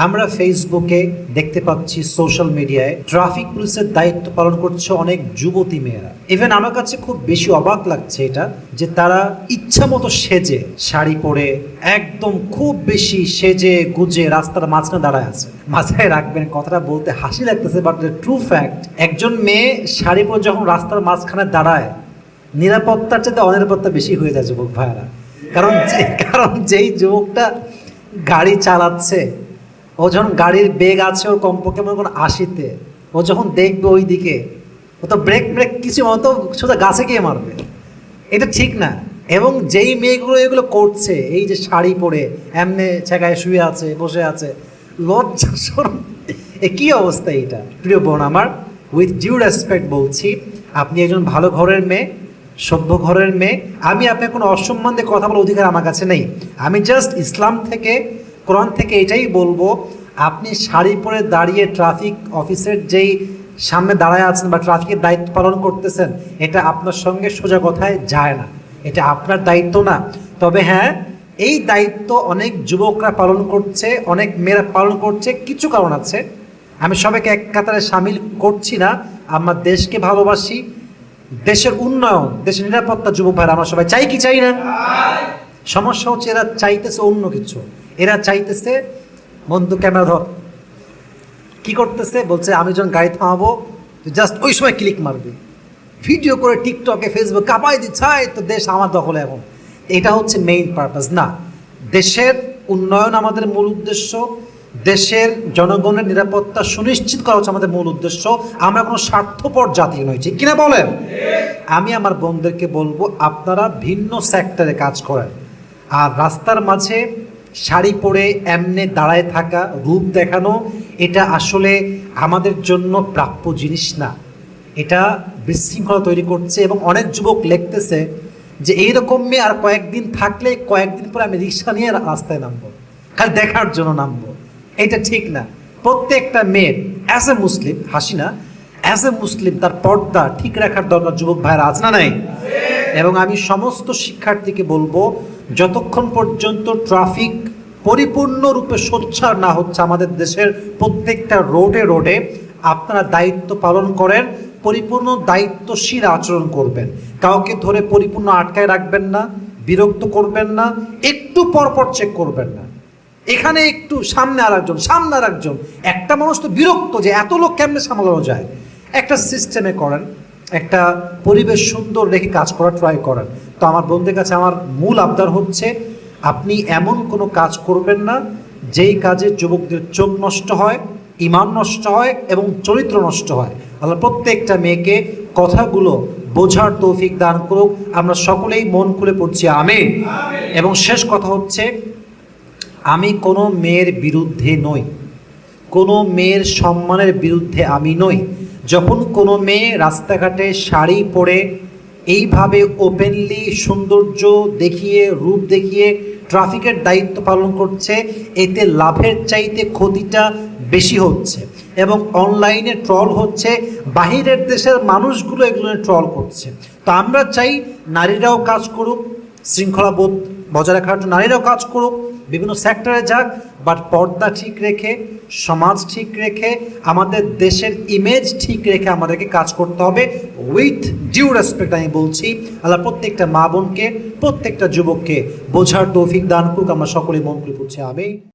আমরা ফেসবুকে দেখতে পাচ্ছি, সোশ্যাল মিডিয়ায় ট্রাফিক পুলিশের দায়িত্ব পালন করছে অনেক যুবতী মেয়েরা। ইভেন আমার কাছে খুব বেশি অবাক লাগছে এটা, যে তারা ইচ্ছা মতো সেজে, শাড়ি পরে একদম খুব বেশি সেজে গুজে রাস্তার মাঝখানে দাঁড়ায় আছে। মাথায় রাখবেন, কথাটা বলতে হাসি লাগতেছে, বাট ট্রু ফ্যাক্ট। একজন মেয়ে শাড়ি পরে যখন রাস্তার মাঝখানে দাঁড়ায়, নিরাপত্তার চেয়ে অনিরাপত্তা বেশি হয়ে যায় যুবক ভাইয়ারা। কারণ যেই যুবকটা গাড়ি চালাচ্ছে, ও যখন গাড়ির বেগ আছে ওর কমপক্ষে মনে করুন 80-তে, ও যখন দেখবে ওই দিকে, ও তো ব্রেক কিছু মতো সোজা গাছে গিয়ে মারবে। এটা ঠিক না। এবং যেই মেয়েগুলো এগুলো করছে, এই যে শাড়ি পরে এমনি জায়গায় শুয়ে আছে, বসে আছে, লজ্জা শরম, কী অবস্থা এটা? প্রিয় বোন আমার, উইথ ডিউ রেসপেক্ট বলছি, আপনি একজন ভালো ঘরের মেয়ে, সভ্য ঘরের মেয়ে। আমি আপনার কোনো অসম্মান দিয়ে কথা বলার অধিকার আমার কাছে নেই। আমি জাস্ট ইসলাম থেকে, কোরআন থেকে এটাই বলবো, আপনি শাড়ি পরে দাঁড়িয়ে ট্রাফিক অফিসের যেই সামনে দাঁড়ায় আছেন বা ট্রাফিকের দায়িত্ব পালন করতেছেন, এটা আপনার সঙ্গে সোজা কথায় যায় না, এটা আপনার দায়িত্ব না। তবে হ্যাঁ, এই দায়িত্ব অনেক যুবকরা পালন করছে, অনেক মেয়েরা পালন করছে। কিছু কারণ আছে, আমি সবাইকে এক কাতারে সামিল করছি না। আমরা দেশকে ভালোবাসি, দেশের উন্নয়ন, দেশের নিরাপত্তা যুবক ভাইরা আমরা সবাই চাই কি চাই না? সমস্যা হচ্ছে এরা চাইতেছে অন্য কিছু। এরা চাইতেছে, বন্ধু ক্যামেরা ধর, কি করতেছে, বলছে আমি যখন গাড়ি থামাবো জাস্ট ওই সময় ক্লিক মারবি, ভিডিও করে টিকটকে ফেসবুক কাঁপাই দিচ্ছাই তো দেশ আমার দখলে। এখন এটা হচ্ছে মেইন পারপাস না। দেশের উন্নয়ন আমাদের মূল উদ্দেশ্য, দেশের জনগণের নিরাপত্তা সুনিশ্চিত করা হচ্ছে আমাদের মূল উদ্দেশ্য। আমরা কোনো স্বার্থপর জাতি নই, ঠিক কিনা বলেন? আমি আমার বোনদেরকে বলবো, আপনারা ভিন্ন সেক্টরে কাজ করেন, আর রাস্তার মাঝে শাড়ি পরে এমনি দাঁড়ায় থাকা, রূপ দেখানো, এটা আসলে আমাদের জন্য প্রাপ্য জিনিস না। এটা বিশৃঙ্খলা তৈরি করছে। এবং অনেক যুবক লিখতেছে যে এইরকম মেয়ে আর কয়েকদিন থাকলে, কয়েকদিন পরে আমি রিক্সা নিয়ে রাস্তায় নামবো, খালি দেখার জন্য নামবো। এটা ঠিক না। প্রত্যেকটা মেয়ের অ্যাজ এ মুসলিম, হাসি না, অ্যাজ এ মুসলিম তার পর্দা ঠিক রাখার দরকার যুবক ভাইয়েরা, আছে না নাই? এবং আমি সমস্ত শিক্ষার্থীকে বলবো, যতক্ষণ পর্যন্ত ট্রাফিক পরিপূর্ণরূপে সোচ্চার না হচ্ছে আমাদের দেশের প্রত্যেকটা রোডে রোডে, আপনারা দায়িত্ব পালন করেন, পরিপূর্ণ দায়িত্বশীল আচরণ করবেন। কাউকে ধরে পরিপূর্ণ আটকায় রাখবেন না, বিরক্ত করবেন না, একটু পরপর চেক করবেন না। এখানে একটু সামনে আর একজন, সামনে আর একজন, একটা মানুষ তো বিরক্ত যে এত লোক কেমনে সামলানো যায়। একটা সিস্টেমে করেন, একটা পরিবেশ সুন্দর রেখে কাজ করা ট্রাই করেন। তো আমার বন্ধুদের কাছে আমার মূল আবদার হচ্ছে, আপনি এমন কোনো কাজ করবেন না যেই কাজে যুবকদের চোখ নষ্ট হয়, ঈমান নষ্ট হয় এবং চরিত্র নষ্ট হয়। আল্লাহ প্রত্যেকটা মেয়েকে কথাগুলো বোঝার তৌফিক দান করুক। আমরা সকলেই মন খুলে পড়ছি আমিন। এবং শেষ কথা হচ্ছে, আমি কোনো মেয়ের বিরুদ্ধে নই, কোনো মেয়ের সম্মানের বিরুদ্ধে আমি নই। যখন কোনো মেয়ে রাস্তাঘাটে শাড়ি পরে এইভাবে ওপেনলি সৌন্দর্য দেখিয়ে, রূপ দেখিয়ে ট্রাফিকের দায়িত্ব পালন করছে, এতে লাভের চাইতে ক্ষতিটা বেশি হচ্ছে। এবং অনলাইনে ট্রল হচ্ছে, বাহিরের দেশের মানুষগুলো এগুলো ট্রল করছে। তো আমরা চাই নারীরাও কাজ করুক, শৃঙ্খলাবোধ বজায় রাখার জন্য নারীরাও কাজ করুক, বিভিন্ন সেক্টরে যাক, বাট পর্দা ঠিক রেখে, সমাজ ঠিক রেখে, আমাদের দেশের ইমেজ ঠিক রেখে আমাদেরকে কাজ করতে হবে, উইথ ডিউ রেসপেক্ট। আমি বলছি, আল্লাহ প্রত্যেকটা মা বোনকে, প্রত্যেকটা যুবককে বোঝার তৌফিক দান করুক। আমরা সকলেই মন করে পড়ছি আমিন।